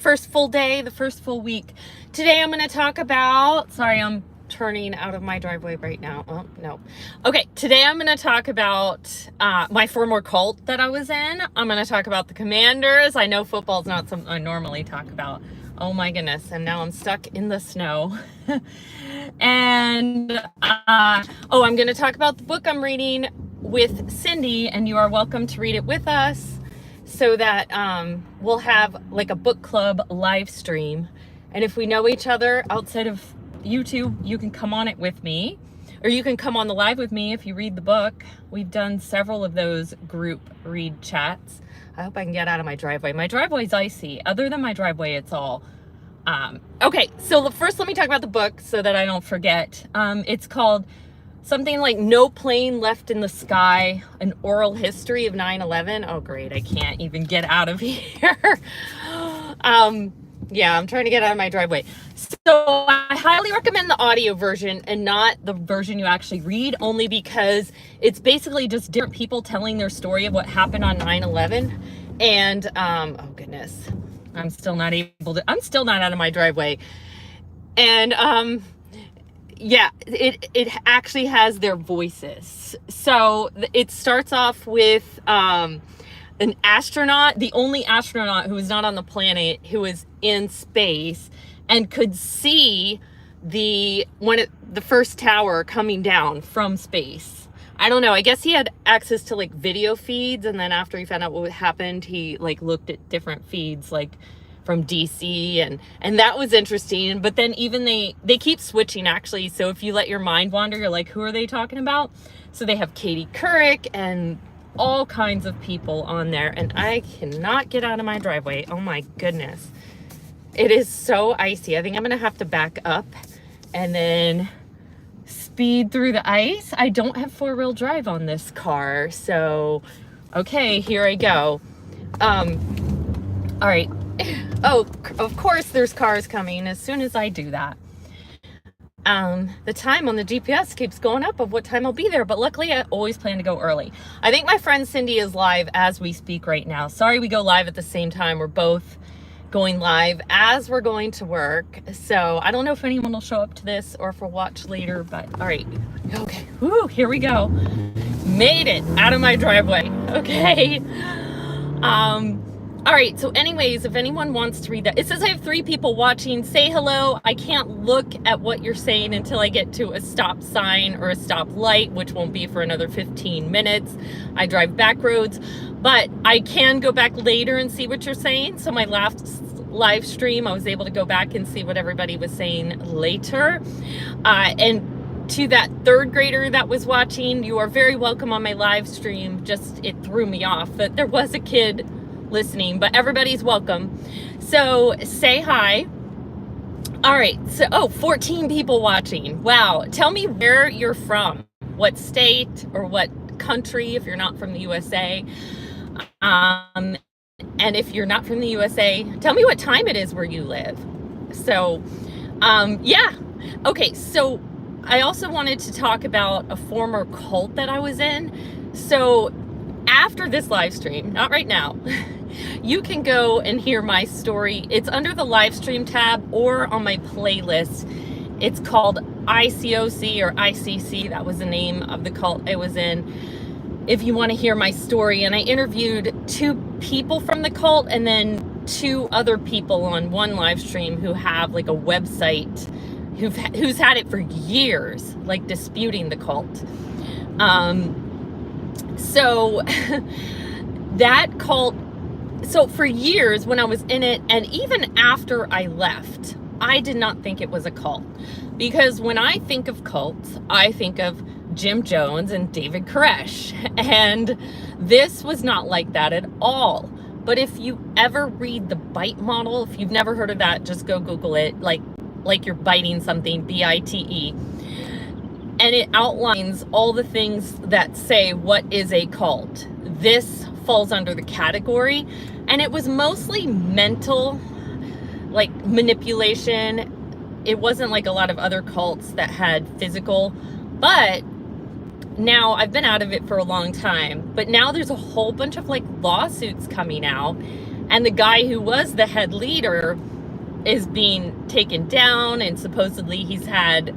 first full day, the first full week. Today I'm going to talk about, sorry, I'm turning out of my driveway right now. Oh, no. Okay, today I'm going to talk about my former cult that I was in. I'm going to talk about the Commanders. I know football's not something I normally talk about. Oh my goodness, and now I'm stuck in the snow. And, I'm going to talk about the book I'm reading with Cindy, and you are welcome to read it with us, so that we'll have like a book club live stream. And if we know each other outside of YouTube, you can come on it with me, or you can come on the live with me if you read the book. We've done several of those group read chats. I hope I can get out of my driveway. My driveway's icy. Other than my driveway, it's all okay. So first, let me talk about the book so that I don't forget. It's called something like No Plane Left in the Sky, an oral history of 9/11. Oh, great. I can't even get out of here. Yeah, I'm trying to get out of my driveway. So I highly recommend the audio version and not the version you actually read, only because it's basically just different people telling their story of what happened on 9/11. And, oh goodness, I'm still not out of my driveway. And, yeah, it actually has their voices. So it starts off with an astronaut, the only astronaut who was not on the planet, who was in space and could see the first tower coming down from space. I don't know. I guess he had access to like video feeds, and then after he found out what happened, he like looked at different feeds like from DC, and that was interesting. But then even they keep switching actually. So if you let your mind wander, you're like, who are they talking about? So they have Katie Couric and all kinds of people on there, and I cannot get out of my driveway. Oh my goodness. It is so icy. I think I'm gonna have to back up and then speed through the ice. I don't have four-wheel drive on this car, so okay, here I go. All right. Oh, of course there's cars coming as soon as I do that. The time on the GPS keeps going up of what time I'll be there, but luckily I always plan to go early. I think my friend Cindy is live as we speak right now. Sorry we go live at the same time. We're both going live as we're going to work. So I don't know if anyone will show up to this or if we'll watch later, but all right. Okay. Woo, here we go. Made it out of my driveway. Okay. All right, so anyways, if anyone wants to read that, it says I have 3 people watching. Say hello. I can't look at what you're saying until I get to a stop sign or a stop light, which won't be for another 15 minutes. I drive back roads, but I can go back later and see what you're saying. So my last live stream, I was able to go back and see what everybody was saying later. And to that 3rd grader that was watching, you are very welcome on my live stream. Just, it threw me off that there was a kid listening, but everybody's welcome. So say hi. All right, so 14 people watching. Wow. Tell me where you're from, what state or what country if you're not from the USA. And if you're not from the USA, tell me what time it is where you live. So yeah. Okay, so I also wanted to talk about a former cult that I was in. So after this live stream, not right now, you can go and hear my story. It's under the live stream tab or on my playlist. It's called ICOC or ICC. That was the name of the cult I was in. If you want to hear my story, and I interviewed 2 people from the cult and then 2 other people on one live stream who have like a website, who's had it for years, like disputing the cult. So that cult, so for years when I was in it, and even after I left, I did not think it was a cult. Because when I think of cults, I think of Jim Jones and David Koresh. And this was not like that at all. But if you ever read the bite model, if you've never heard of that, just go Google it, like you're biting something, BITE. And it outlines all the things that say what is a cult. This falls under the category, and it was mostly mental, like manipulation. It wasn't like a lot of other cults that had physical, but now I've been out of it for a long time, but now there's a whole bunch of like lawsuits coming out, And the guy who was the head leader is being taken down, and supposedly he's had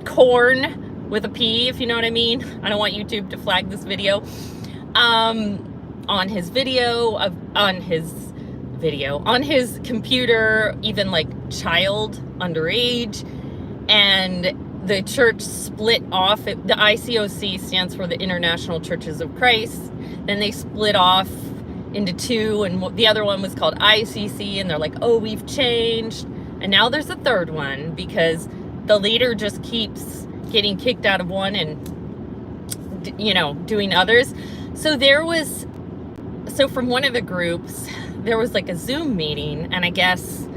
corn with a P, if you know what I mean. I don't want YouTube to flag this video. On his computer, even like child underage. And the church split off. The ICOC stands for the International Churches of Christ. Then they split off into two, and the other one was called ICC, and they're like, oh, we've changed. And now there's a third one because the leader just keeps getting kicked out of one and, you know, doing others. So from one of the groups, there was like a Zoom meeting, and I guess,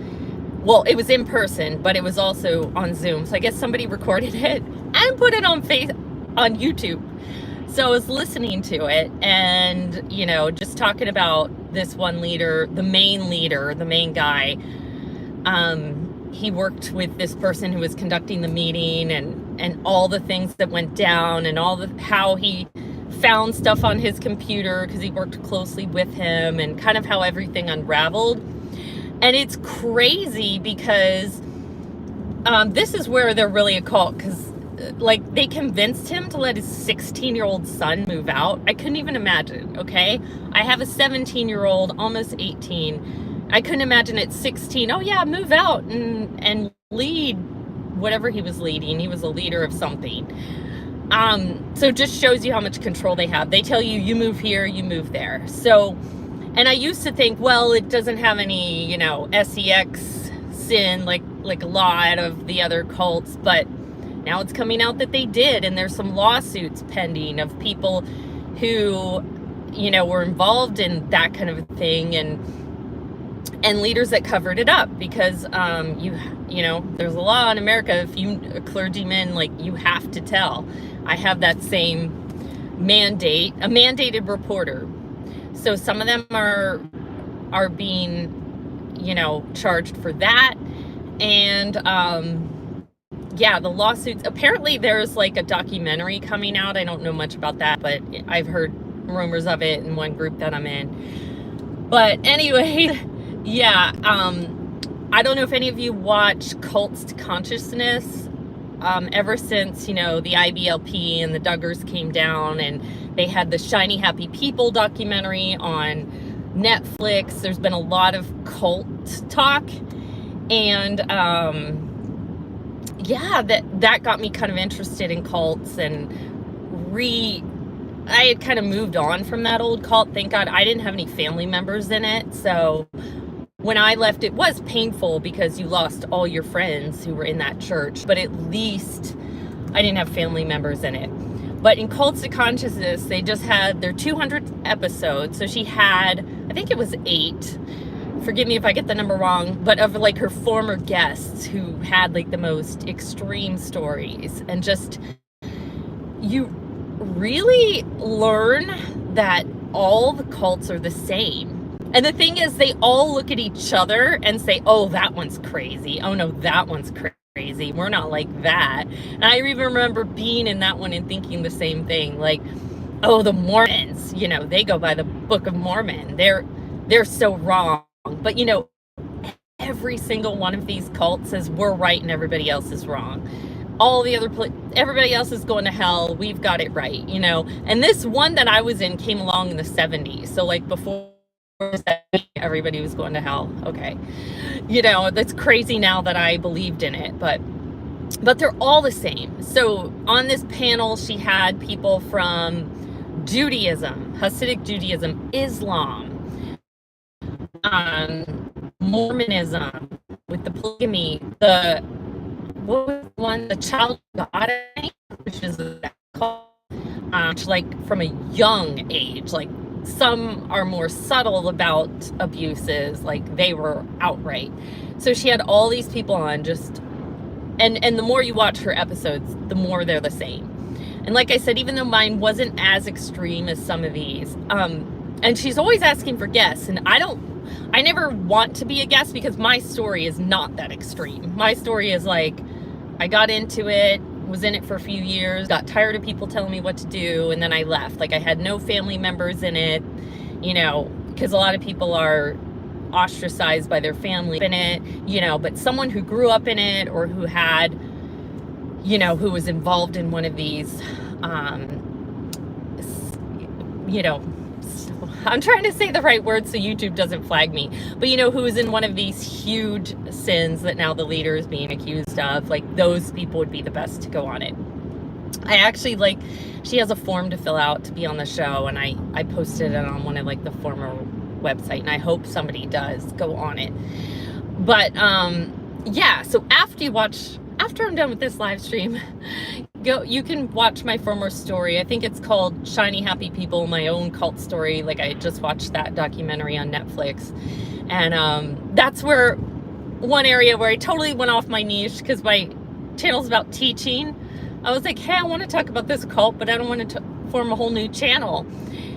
well, it was in person, but it was also on Zoom. So I guess somebody recorded it and put it on YouTube. So I was listening to it and, you know, just talking about this one leader, the main guy. He worked with this person who was conducting the meeting, and all the things that went down, and how he found stuff on his computer because he worked closely with him, and kind of how everything unraveled. And it's crazy because this is where they're really a cult, because like they convinced him to let his 16-year-old son move out. I couldn't even imagine, okay? I have a 17-year-old, almost 18. I couldn't imagine at 16, oh yeah, move out and lead whatever he was leading. He was a leader of something. So it just shows you how much control they have. They tell you, you move here, you move there. So, and I used to think, well, it doesn't have any, you know, sex sin like a lot of the other cults, but now it's coming out that they did, and there's some lawsuits pending of people who, you know, were involved in that kind of a thing, and leaders that covered it up, because you know, there's a law in America, if you a clergyman, like, you have to tell. I have that same mandate, a mandated reporter. So some of them are being, you know, charged for that. And yeah, the lawsuits, apparently there's like a documentary coming out. I don't know much about that, but I've heard rumors of it in one group that I'm in. But anyway, yeah, I don't know if any of you watch Cults to Consciousness. Ever since, you know, the IBLP and the Duggars came down, and they had the Shiny Happy People documentary on Netflix, there's been a lot of cult talk. And yeah, that got me kind of interested in cults, and I had kind of moved on from that old cult. Thank God I didn't have any family members in it. So when I left, it was painful because you lost all your friends who were in that church, but at least I didn't have family members in it. But in Cults to Consciousness, they just had their 200th episode. So she had, I think it was 8. Forgive me if I get the number wrong, but of like her former guests who had like the most extreme stories. And just, you really learn that all the cults are the same. And the thing is, they all look at each other and say, oh, that one's crazy. Oh no, that one's crazy. We're not like that. And I even remember being in that one and thinking the same thing. Like, oh, the Mormons, you know, they go by the Book of Mormon. They're so wrong. But, you know, every single one of these cults says we're right and everybody else is wrong. All the other, everybody else is going to hell. We've got it right, you know. And this one that I was in came along in the 70s. So like before everybody was going to hell. Okay. You know, that's crazy now that I believed in it, but they're all the same. So on this panel, she had people from Judaism, Hasidic Judaism, Islam, Mormonism with the polygamy, the child God, which is like from a young age, like some are more subtle about abuses, like they were outright. So she had all these people on, just and the more you watch her episodes, the more they're the same. And like I said, even though mine wasn't as extreme as some of these, and she's always asking for guests, and I never want to be a guest because my story is not that extreme. My story is like, I got into it, was in it for a few years, got tired of people telling me what to do, and then I left. Like, I had no family members in it, you know, because a lot of people are ostracized by their family in it, you know, but someone who grew up in it, or who had, you know, who was involved in one of these, you know, I'm trying to say the right word so YouTube doesn't flag me, but you know, who was in one of these huge sins that now the leader is being accused of, like, those people would be the best to go on it. I actually, like, she has a form to fill out to be on the show, and I posted it on one of, like, the former website, and I hope somebody does go on it. But yeah, so after I'm done with this live stream, you can watch my former story. I think it's called Shiny Happy People, my own cult story. Like, I just watched that documentary on Netflix, and that's where one area where I totally went off my niche, because my channel's about teaching. I was like, hey, I want to talk about this cult, but I don't want to form a whole new channel.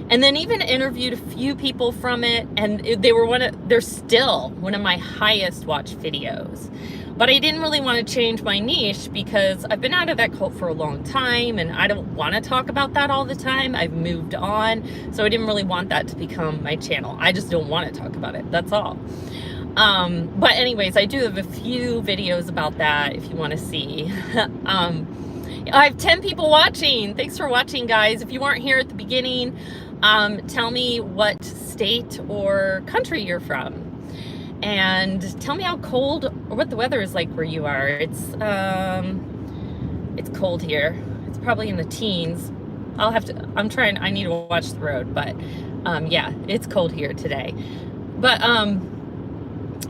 And then even interviewed a few people from it, and they're still one of my highest watched videos. But I didn't really want to change my niche, because I've been out of that cult for a long time, and I don't want to talk about that all the time. I've moved on, so I didn't really want that to become my channel. I just don't want to talk about it, that's all. But anyways, I do have a few videos about that if you want to see. I have 10 people watching. Thanks for watching, guys. If you weren't here at the beginning, tell me what state or country you're from, and tell me how cold or what the weather is like where you are. It's cold here. It's probably in the teens. I need to watch the road, but yeah, it's cold here today. But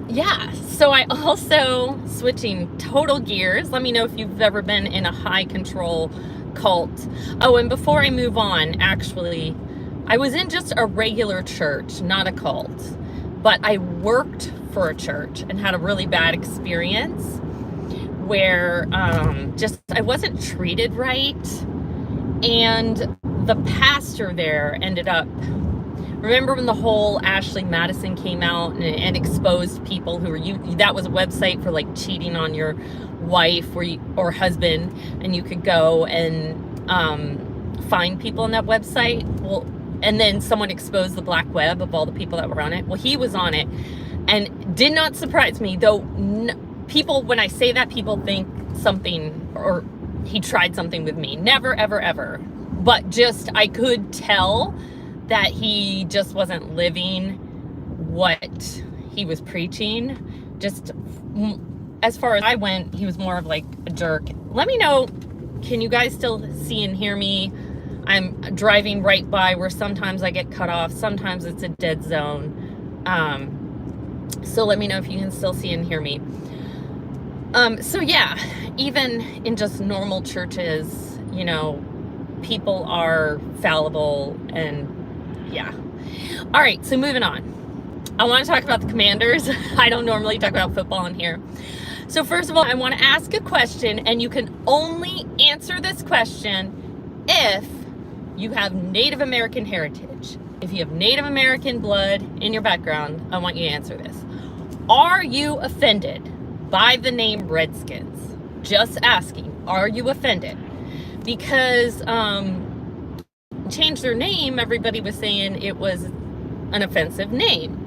yeah, so I also, switching total gears, let me know if you've ever been in a high control cult. Oh, and before I move on, actually, I was in just a regular church, not a cult, but I worked for a church and had a really bad experience where I wasn't treated right, and the pastor there ended up, remember when the whole Ashley Madison came out and exposed people who were, that was a website for, like, cheating on your wife or husband, and you could go and find people on that website. Well, and then someone exposed the black web of all the people that were on it. Well, he was on it, and did not surprise me, though. People, when I say that, people think something, or he tried something with me. Never, ever, ever. But just, I could tell that he just wasn't living what he was preaching. Just as far as I went, he was more of like a jerk. Let me know, can you guys still see and hear me? I'm driving right by where sometimes I get cut off, sometimes it's a dead zone. So let me know if you can still see and hear me. So yeah, even in just normal churches, you know, people are fallible, and yeah. All right, so moving on. I want to talk about the Commanders. I don't normally talk about football in here. So first of all, I want to ask a question, and you can only answer this question if you have Native American heritage. If you have Native American blood in your background, I want you to answer this. Are you offended by the name Redskins? Just asking, are you offended? Because changed their name, everybody was saying it was an offensive name.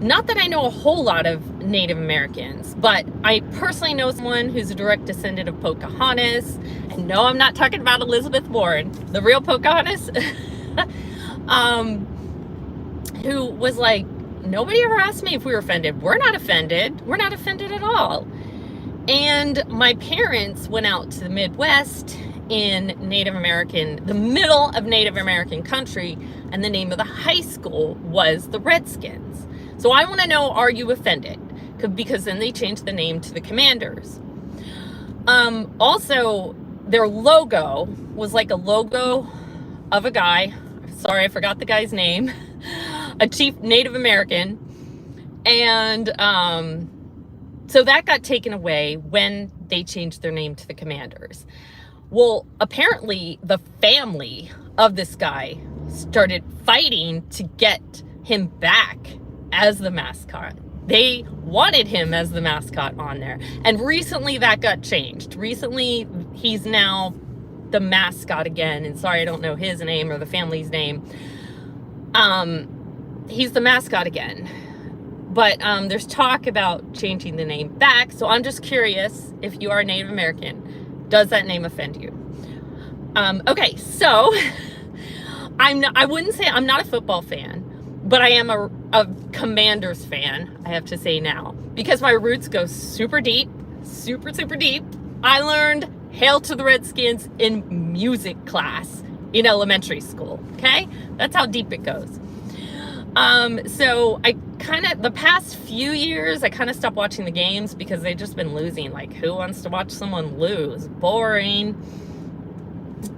Not that I know a whole lot of Native Americans, but I personally know someone who's a direct descendant of Pocahontas. And no, I'm not talking about Elizabeth Warren, the real Pocahontas, who was like, nobody ever asked me if we were offended. We're not offended. We're not offended at all. And my parents went out to the Midwest in Native American, the middle of Native American country, and the name of the high school was the Redskins. So I want to know, are you offended? Because then they changed the name to the Commanders. Also, their logo was like a logo of a guy. Sorry, I forgot the guy's name. A chief Native American. And so that got taken away when they changed their name to the Commanders. Well, apparently the family of this guy started fighting to get him back as the mascot. They wanted him as the mascot on there. And recently that got changed. Recently he's now the mascot again. And sorry, I don't know his name or the family's name. he's the mascot again. But there's talk about changing the name back. So I'm just curious, if you are Native American, does that name offend you? Okay, so I wouldn't say I'm not a football fan, but I am a Commanders fan, I have to say now, because my roots go super deep, super deep. I learned Hail to the Redskins in music class in elementary school, okay? That's how deep it goes. So I the past few years, I kind of stopped watching the games because they've just been losing. Like, who wants to watch someone lose? Boring.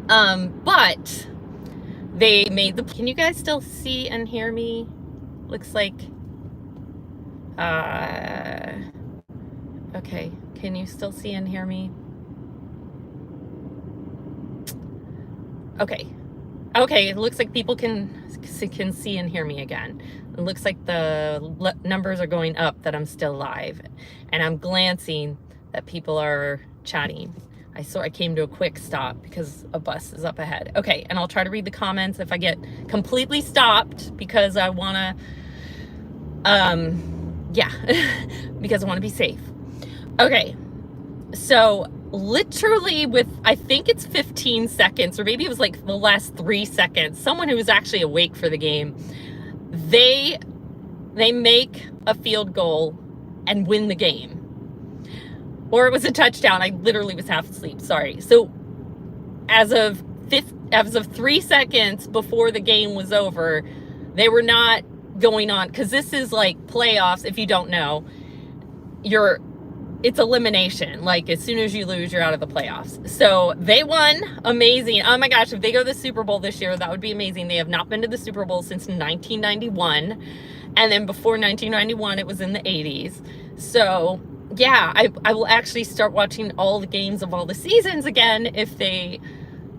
But they made can you guys still see and hear me? Looks like, okay. Can you still see and hear me? Okay. Okay, it looks like people can see and hear me again. It looks like the numbers are going up that I'm still live. And I'm glancing that people are chatting. I came to a quick stop because a bus is up ahead. Okay, and I'll try to read the comments if I get completely stopped because I want to, yeah, because I want to be safe. Okay, so literally with, I think it's 15 seconds, or maybe it was like the last 3 seconds, someone who was actually awake for the game, they make a field goal and win the game. Or it was a touchdown. I literally was half asleep, sorry. So as of 3 seconds before the game was over, they were not going on, because this is like playoffs. If you don't know, it's elimination. Like, as soon as you lose, you're out of the playoffs. So they won. Amazing. Oh my gosh, if they go to the Super Bowl this year, that would be amazing. They have not been to the Super Bowl since 1991. And then before 1991, it was in the 80s. So yeah, I will actually start watching all the games of all the seasons again if they,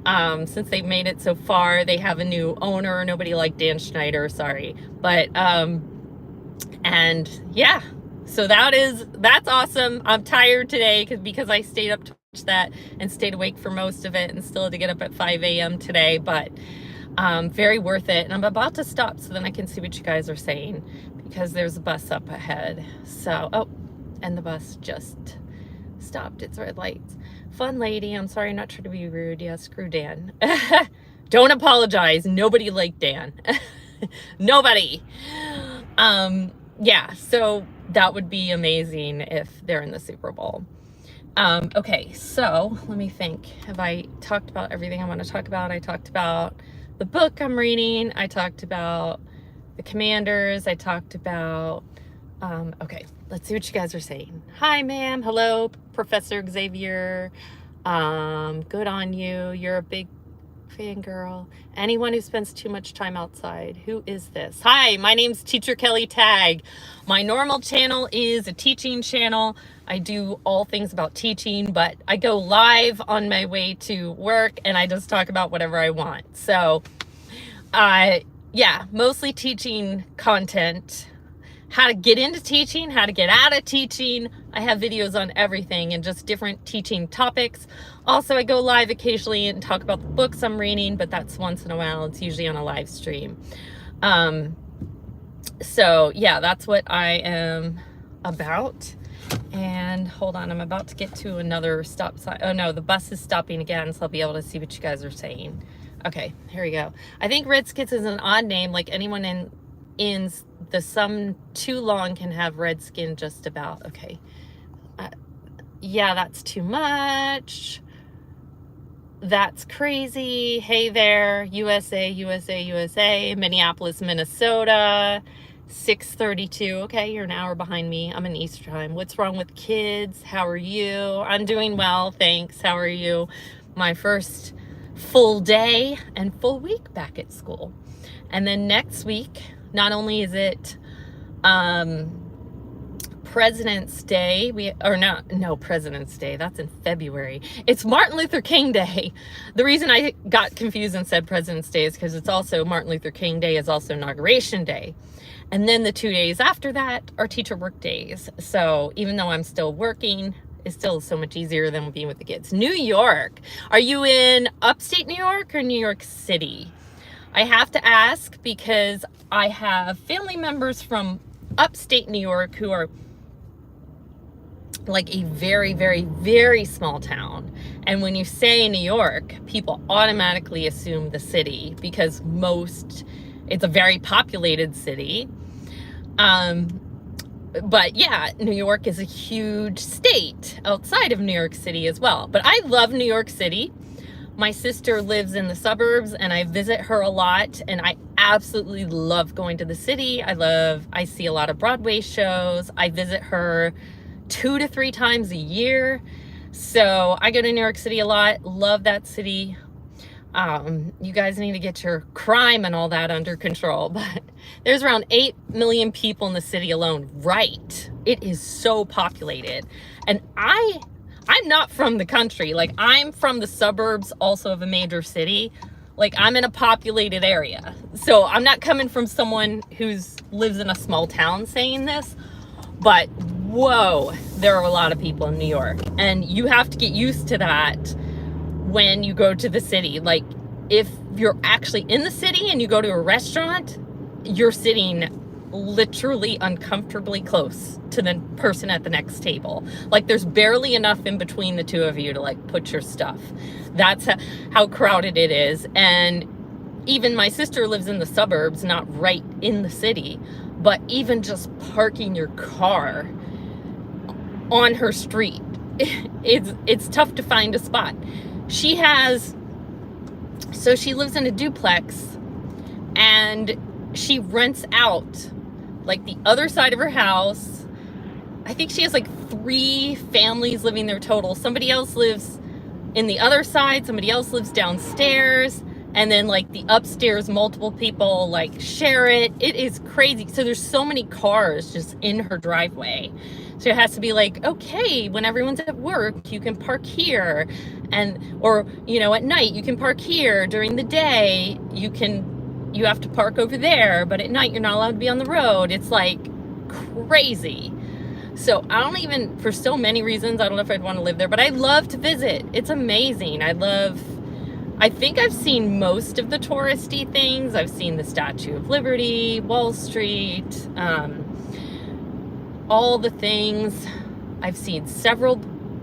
since they've made it so far. They have a new owner. Nobody like Dan Schneider, sorry. But, and yeah. So that's awesome. I'm tired today because I stayed up to watch that and stayed awake for most of it and still had to get up at 5 a.m. today, but very worth it. And I'm about to stop so then I can see what you guys are saying because there's a bus up ahead. So, oh, and the bus just stopped its red lights. Fun lady, I'm sorry, not trying to be rude. Yeah, screw Dan. Don't apologize. Nobody liked Dan. Nobody. Yeah, so that would be amazing if they're in the Super Bowl. Okay, so let me think. Have I talked about everything I want to talk about? I talked about the book I'm reading. I talked about the Commanders. I talked about, okay, let's see what you guys are saying. Hi, ma'am. Hello, Professor Xavier. Good on you. You're a big fangirl. Anyone who spends too much time outside. Who is this? Hi, my name's Teacher Kelly Tag. My normal channel is a teaching channel. I do all things about teaching, but I go live on my way to work and I just talk about whatever I want. So, yeah, mostly teaching content. How to get into teaching, how to get out of teaching. I have videos on everything and just different teaching topics. Also, I go live occasionally and talk about the books I'm reading, but that's once in a while. It's usually on a live stream. So yeah, that's what I am about. And hold on, I'm about to get to another stop sign. Oh no, the bus is stopping again, so I'll be able to see what you guys are saying. Okay, here we go. I think Redskins is an odd name, like anyone in the sum too long can have red skin just about. Okay. Yeah, that's too much. That's crazy. Hey there, USA, USA, USA, Minneapolis, Minnesota, 6:32. Okay, you're an hour behind me. I'm in Easter time. What's wrong with kids? How are you? I'm doing well, thanks. How are you? My first full day and full week back at school. And then next week, not only is it President's Day, President's Day, that's in February. It's Martin Luther King Day. The reason I got confused and said President's Day is because it's also Martin Luther King Day is also Inauguration Day. And then the 2 days after that are teacher work days. So even though I'm still working, it's still so much easier than being with the kids. New York. Are you in upstate New York or New York City? I have to ask because I have family members from upstate New York who are like a very, very, very small town. And when you say New York, people automatically assume the city because it's a very populated city. But yeah, New York is a huge state outside of New York City as well. But I love New York City. My sister lives in the suburbs and I visit her a lot, and I absolutely love going to the city. I see a lot of Broadway shows. I visit her 2 to 3 times a year. So I go to New York City a lot. Love that city. You guys need to get your crime and all that under control, but there's around 8 million people in the city alone, right? It is so populated. And I'm not from the country. Like, I'm from the suburbs also of a major city. Like, I'm in a populated area. So I'm not coming from someone who's lives in a small town saying this, but whoa, there are a lot of people in New York, and you have to get used to that when you go to the city. Like, if you're actually in the city and you go to a restaurant, you're sitting literally uncomfortably close to the person at the next table. Like, there's barely enough in between the two of you to like put your stuff. That's how crowded it is. And even my sister lives in the suburbs, not right in the city, but even just parking your car on her street, it's tough to find a spot. She lives in a duplex, and she rents out like the other side of her house. I think she has like 3 families living there total. Somebody else lives in the other side, somebody else lives downstairs, and then like the upstairs, multiple people like share it. It is crazy. So there's so many cars just in her driveway. So it has to be like, okay, when everyone's at work, you can park here. Or, at night, you can park here. During the day, you have to park over there. But at night, you're not allowed to be on the road. It's like crazy. So for so many reasons, I don't know if I'd want to live there, but I love to visit. It's amazing. I think I've seen most of the touristy things. I've seen the Statue of Liberty, Wall Street, all the things. I've seen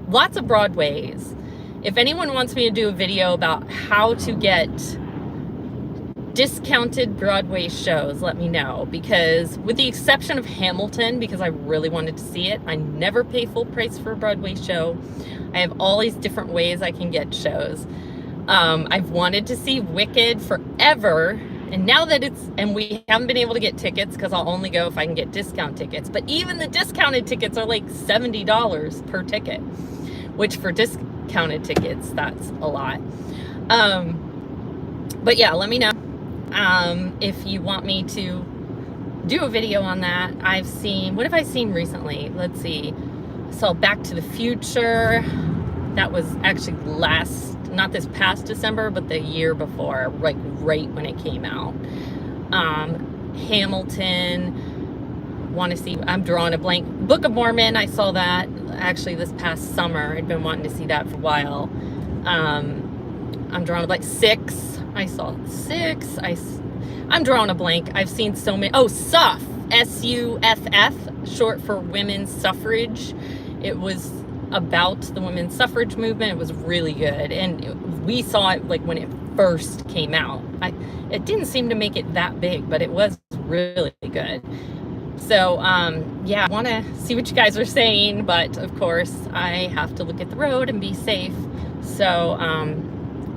lots of Broadways. If anyone wants me to do a video about how to get discounted Broadway shows, let me know, because with the exception of Hamilton, because I really wanted to see it, I never pay full price for a Broadway show. I have all these different ways I can get shows. I've wanted to see Wicked forever, and now that we haven't been able to get tickets because I'll only go if I can get discount tickets. But even the discounted tickets are like $70 per ticket, which for discounted tickets, that's a lot. But yeah, let me know if you want me to do a video on that. What have I seen recently? Let's see. I saw Back to the Future. That was actually not this past December, but the year before, like right when it came out. Hamilton, want to see, I'm drawing a blank. Book of Mormon, I saw that actually this past summer. I'd been wanting to see that for a while. I'm drawing a blank. 6, I saw 6. I'm drawing a blank. I've seen so many. Oh, SUFF, SUFF, short for women's suffrage. It was about the women's suffrage movement. It was really good, and we saw it like when it first came out. It didn't seem to make it that big, but it was really good. So yeah, I want to see what you guys are saying, but of course I have to look at the road and be safe. So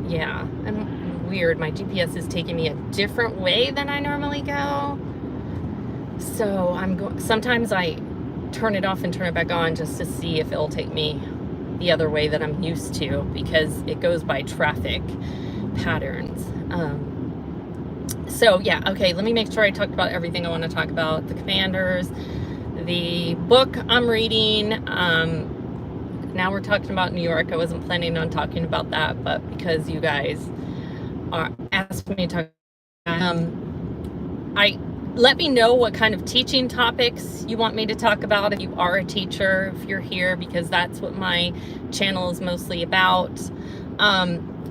yeah, I'm weird. My GPS is taking me a different way than I normally go. So sometimes I turn it off and turn it back on just to see if it'll take me the other way that I'm used to, because it goes by traffic patterns. So yeah, okay, let me make sure I talked about everything I want to talk about. The Commanders, the book I'm reading. Now we're talking about New York. I wasn't planning on talking about that, but because you guys are asking me to talk, let me know what kind of teaching topics you want me to talk about if you are a teacher, if you're here, because that's what my channel is mostly about.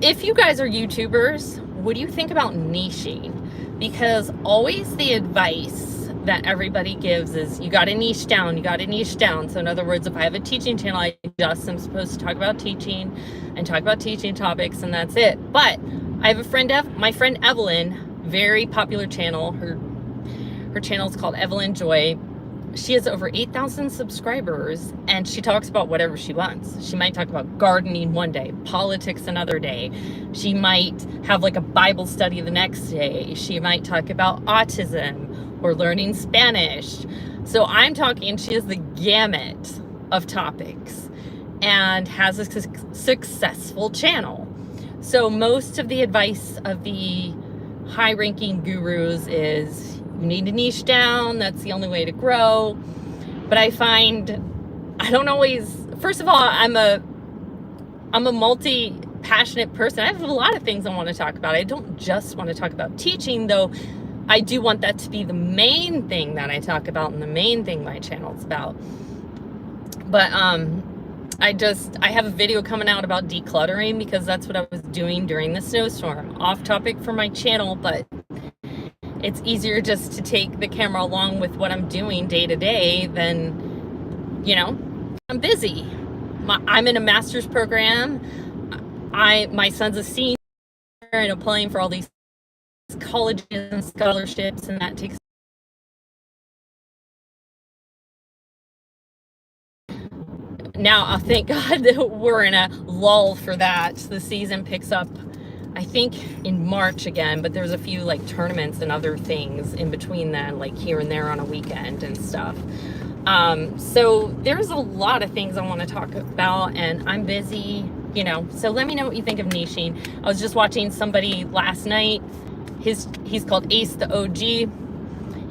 If you guys are YouTubers, what do you think about niching? Because always the advice that everybody gives is you got to niche down, you got to niche down. So in other words, if I have a teaching channel, I just am supposed to talk about teaching and talk about teaching topics, and that's it. But I have a friend, my friend Evelyn, very popular channel. Her channel is called Evelyn Joy. She has over 8,000 subscribers, and she talks about whatever she wants. She might talk about gardening one day, politics another day. She might have like a Bible study the next day. She might talk about autism or learning Spanish. So I'm talking, she has the gamut of topics and has a successful channel. So most of the advice of the high-ranking gurus is you need to niche down. That's the only way to grow. But I find I don't always, first of all, I'm a multi-passionate person. I have a lot of things I want to talk about. I don't just want to talk about teaching, though I do want that to be the main thing that I talk about and the main thing my channel is about. But I have a video coming out about decluttering because that's what I was doing during the snowstorm. Off topic for my channel, but it's easier just to take the camera along with what I'm doing day to day than, you know, I'm busy. I'm in a master's program. My son's a senior and applying for all these colleges and scholarships, and that takes now, thank God that we're in a lull for that. The season picks up, I think, in March again, but there's a few like tournaments and other things in between then, like here and there on a weekend and stuff. So there's a lot of things I want to talk about, and I'm busy, you know, so let me know what you think of niching. I was just watching somebody last night. He's called Ace the OG.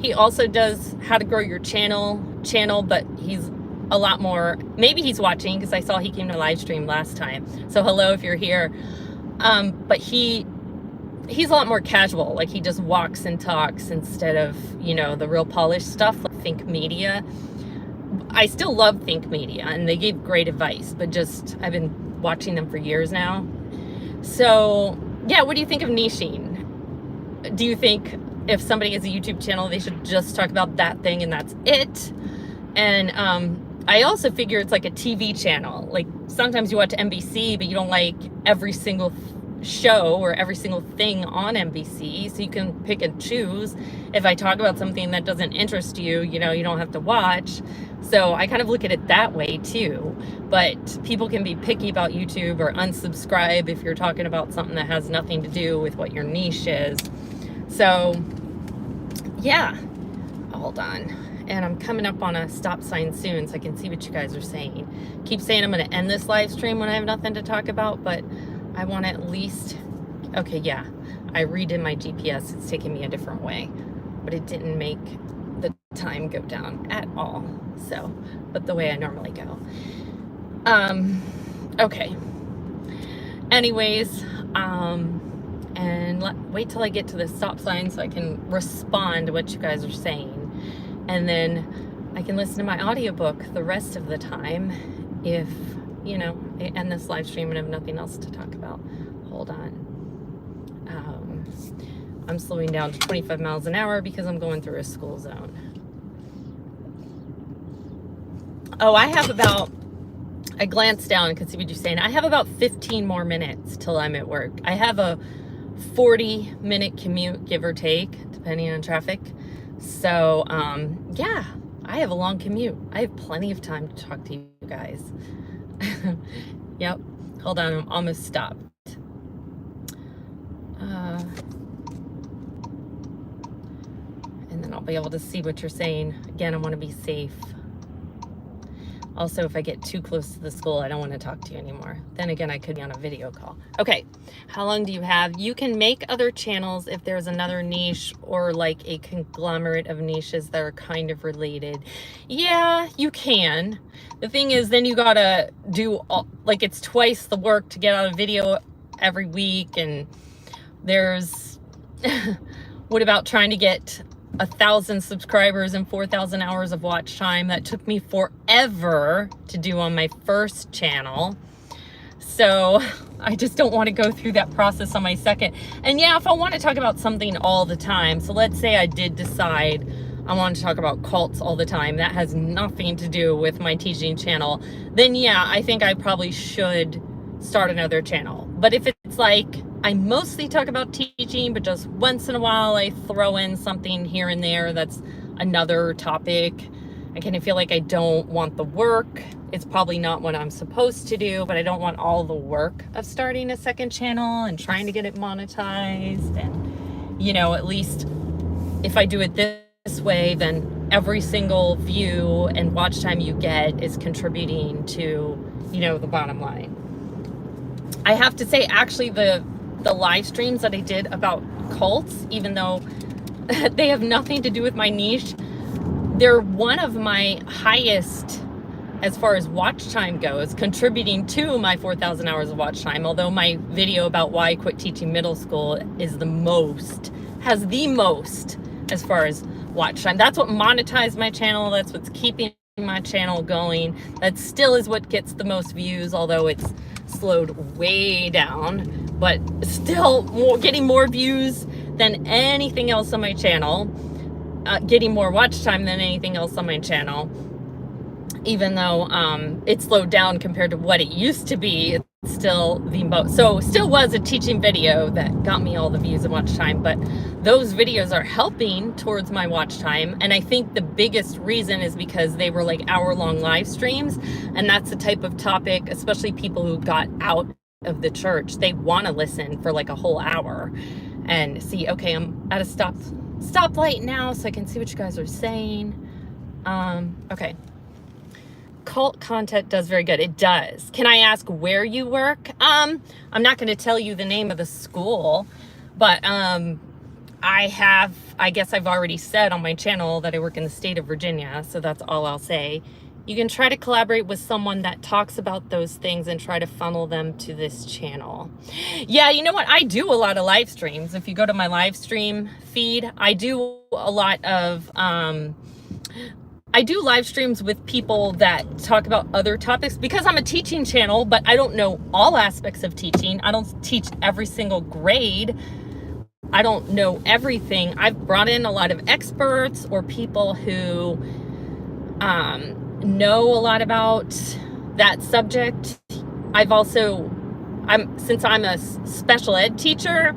He also does how to grow your channel, but he's a lot more, maybe he's watching because I saw he came to live stream last time. So hello if you're here. But he's a lot more casual. Like he just walks and talks instead of, you know, the real polished stuff like Think Media. I still love Think Media and they gave great advice, but just I've been watching them for years now. So yeah, what do you think of niching? Do you think if somebody has a YouTube channel, they should just talk about that thing and that's it? And I also figure it's like a TV channel. Like sometimes you watch NBC, but you don't like every single show or every single thing on NBC. So you can pick and choose. If I talk about something that doesn't interest you, you know, you don't have to watch. So I kind of look at it that way too. But people can be picky about YouTube or unsubscribe if you're talking about something that has nothing to do with what your niche is. So yeah, hold on. And I'm coming up on a stop sign soon so I can see what you guys are saying. Keep saying I'm going to end this live stream when I have nothing to talk about, but I want to at least, okay, yeah, I redid my GPS. It's taking me a different way, but it didn't make the time go down at all. So, but the way I normally go. Okay. Anyways, and wait till I get to the stop sign so I can respond to what you guys are saying. And then I can listen to my audiobook the rest of the time if, you know, I end this live stream and have nothing else to talk about. Hold on. I'm slowing down to 25 miles an hour because I'm going through a school zone. Oh, I have about, I glanced down and could see what you're saying. I have about 15 more minutes till I'm at work. I have a 40-minute commute, give or take, depending on traffic. So, yeah, I have a long commute. I have plenty of time to talk to you guys. Yep. Hold on, I'm almost stopped. And then I'll be able to see what you're saying. Again, I want to be safe. Also, if I get too close to the school, I don't want to talk to you anymore. Then again, I could be on a video call. Okay, how long do you have? You can make other channels if there's another niche or like a conglomerate of niches that are kind of related. Yeah, you can. The thing is, then you gotta do, like it's twice the work to get out a video every week. And there's, what about trying to get 1,000 subscribers and 4,000 hours of watch time? That took me forever to do on my first channel. So I just don't want to go through that process on my second. And yeah, if I want to talk about something all the time, so let's say I did decide I want to talk about cults all the time, that has nothing to do with my teaching channel, then yeah, I think I probably should start another channel. But if it's like I mostly talk about teaching, but just once in a while I throw in something here and there that's another topic, I kind of feel like I don't want the work. It's probably not what I'm supposed to do, but I don't want all the work of starting a second channel and trying to get it monetized. And, you know, at least if I do it this way, then every single view and watch time you get is contributing to, you know, the bottom line. I have to say, actually, the live streams that I did about cults, even though they have nothing to do with my niche, they're one of my highest as far as watch time goes, contributing to my 4,000 hours of watch time. Although my video about why I quit teaching middle school is has the most as far as watch time. That's what monetized my channel. That's what's keeping my channel going. That still is what gets the most views, although it's slowed way down, but still getting more views than anything else on my channel, getting more watch time than anything else on my channel, even though it slowed down compared to what it used to be. It's still the most, so still was a teaching video that got me all the views and watch time, but those videos are helping towards my watch time. And I think the biggest reason is because they were like hour-long live streams, and that's the type of topic, especially people who got out of the church, they want to listen for like a whole hour and see, okay, I'm at a stoplight now, so I can see what you guys are saying. Okay. Cult content does very good. It does. Can I ask where you work? I'm not going to tell you the name of the school, but I guess I've already said on my channel that I work in the state of Virginia, so that's all I'll say. You can try to collaborate with someone that talks about those things and try to funnel them to this channel. Yeah, you know what? I do a lot of live streams. If you go to my live stream feed, I do a lot of I do live streams with people that talk about other topics because I'm a teaching channel, but I don't know all aspects of teaching. I don't teach every single grade. I don't know everything. I've brought in a lot of experts or people who know a lot about that subject. Since I'm a special ed teacher,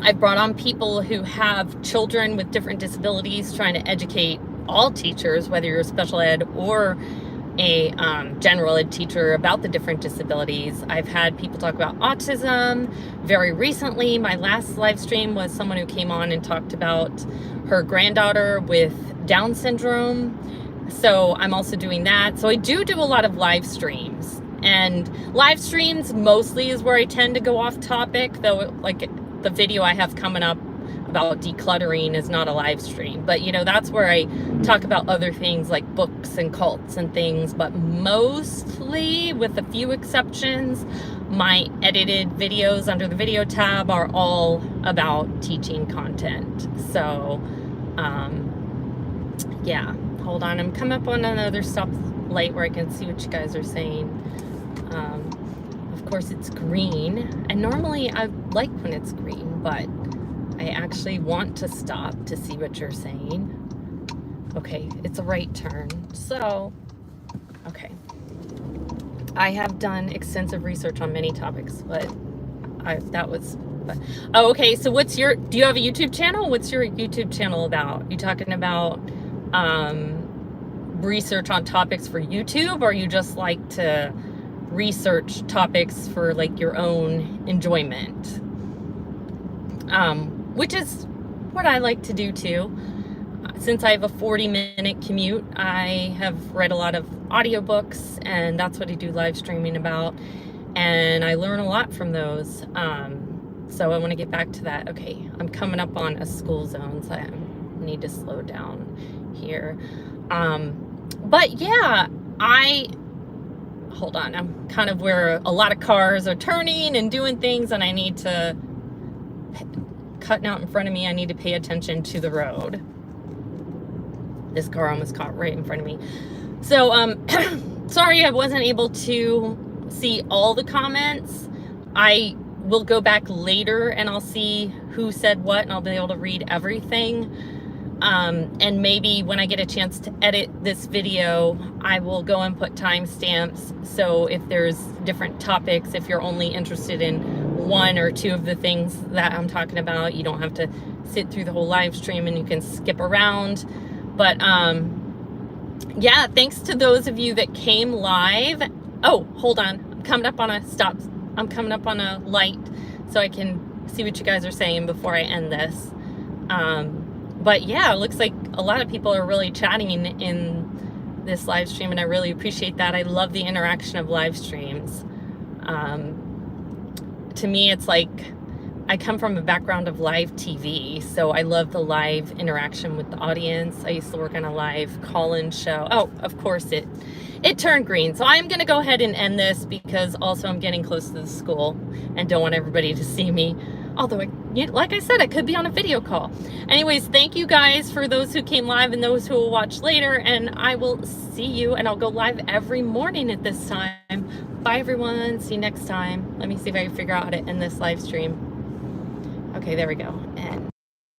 I've brought on people who have children with different disabilities, trying to educate all teachers, whether you're a special ed or a general ed teacher, about the different disabilities. I've had people talk about autism. Very recently, my last live stream was someone who came on and talked about her granddaughter with Down syndrome. So I'm also doing that. So I do a lot of live streams, and live streams mostly is where I tend to go off topic, though, like the video I have coming up about decluttering is not a live stream, but you know, that's where I talk about other things like books and cults and things. But mostly, with a few exceptions, my edited videos under the video tab are all about teaching content. So yeah, hold on, I'm coming up on another stoplight where I can see what you guys are saying. Of course, it's green, and normally I like when it's green, but I actually want to stop to see what you're saying. Okay, it's a right turn. So, okay. I have done extensive research on many topics, but oh, okay. So do you have a YouTube channel? What's your YouTube channel about? You talking about research on topics for YouTube, or you just like to research topics for like your own enjoyment? Which is what I like to do too. Since I have a 40-minute commute, I have read a lot of audiobooks, and that's what I do live streaming about, and I learn a lot from those. So I want to get back to that. Okay, I'm coming up on a school zone, so I need to slow down here. But yeah, hold on, I'm kind of where a lot of cars are turning and doing things, and I need to, cutting out in front of me, I need to pay attention to the road. This car almost caught right in front of me. So, sorry I wasn't able to see all the comments. I will go back later and I'll see who said what, and I'll be able to read everything. And maybe when I get a chance to edit this video, I will go and put timestamps. So if there's different topics, if you're only interested in one or two of the things that I'm talking about, you don't have to sit through the whole live stream and you can skip around. But yeah, thanks to those of you that came live. Oh, hold on. I'm coming up on a stop. I'm coming up on a light so I can see what you guys are saying before I end this. But yeah, it looks like a lot of people are really chatting in this live stream, and I really appreciate that. I love the interaction of live streams. To me, it's like I come from a background of live TV, so I love the live interaction with the audience. I used to work on a live call-in show. Oh, of course it turned green. So I'm gonna go ahead and end this because also I'm getting close to the school and don't want everybody to see me. Although, like I said, I could be on a video call. Anyways, thank you guys for those who came live and those who will watch later, and I will see you, and I'll go live every morning at this time. Bye everyone, see you next time. Let me see if I can figure out how to end this live stream. Okay, there we go, end.